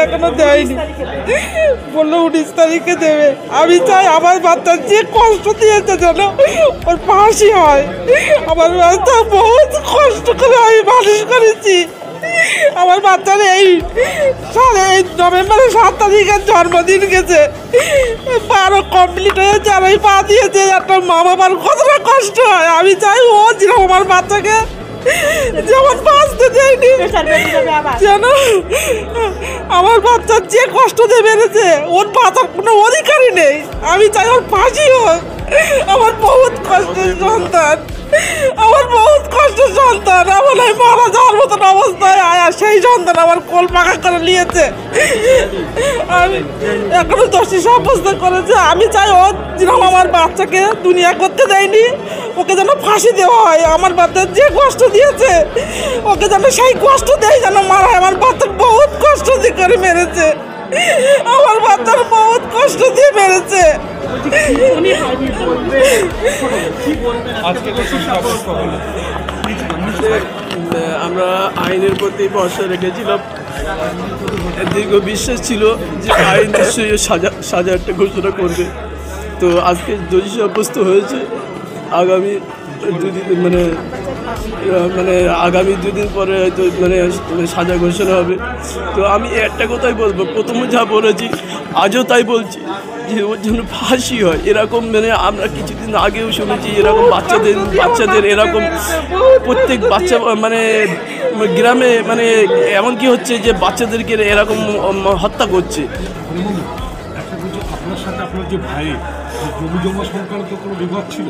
এখনো দেয়নি, বললো 19 তারিখে দেবে। আমি চাই আমার বাচ্চা যে কষ্ট দিয়েছে যেন ওর ফাঁসি হয়। আমার বাচ্চা বহুত কষ্ট করে আমি মানুষ করেছি। আমার বাচ্চার এই নভেম্বরের 7 তারিখের জন্মদিন গেছে, 12 কমপ্লিট হয়েছে আর ওই পা দিয়েছে। একটা মা বাবার কতটা কষ্ট হয়। আমি চাই ও যেরকম আমার বাচ্চাকে যেমন বাঁচতে দেয়নি যেন আমার বাচ্চার যে কষ্ট দিয়ে বেড়েছে ওর বাঁচার কোনো অধিকারই নেই। আমি চাই ওর ফাঁসি হোক। আমার বহুত কষ্টের সন্তান, আমার বহুত কষ্টের সন্তান। আমার এই মারা যাওয়ার মতন অবস্থায় আয়া সেই সন্তান আমার কোল পাকা করে নিয়েছে। আমি এখনো দোষী সাব্যস্ত করেছে। আমি চাই ও যেরকম আমার বাচ্চাকে দুনিয়া করতে দেয়নি, ওকে যেন ফাঁসি দেওয়া হয়। আমার বাচ্চার যে কষ্ট দিয়েছে ওকে যেন সেই কষ্ট দেয়, যেন মারা হয়। আমার বাচ্চার বহুত কষ্ট দিয়ে করে মেরেছে, আমার বাচ্চার বহুত কষ্ট দিয়ে মেরেছে। আমরা আইনের প্রতি ভরসা রেখেছিলাম, দীর্ঘ বিশ্বাস ছিল যে আইন নিশ্চয়ই সাজা একটা ঘোষণা করবে। তো আজকে দোষী সাব্যস্ত হয়েছে। আগামী দুদিন আগামী 2 দিন পরে হয়তো সাজা ঘোষণা হবে। তো আমি একটা কথাই বলবো, প্রথমে যা বলেছি আজও তাই বলছি যে ওর জন্য ফাঁসি হয়। এরকম আমরা কিছুদিন আগেও শুনেছি এরকম বাচ্চাদের এরকম প্রত্যেক বাচ্চা গ্রামে এমনকি হচ্ছে যে বাচ্চাদেরকে এরকম হত্যা করছে।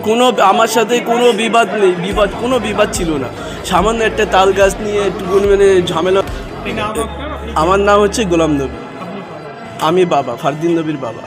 কোনো আমার সাথে কোনো বিবাদ নেই, কোনো বিবাদ ছিল না। সামান্য একটা তাল গাছ নিয়ে একটুখানি ঝামেলা। আমার নাম হচ্ছে গোলাম নবী, আমি বাবা, ফারদিন নবীর বাবা।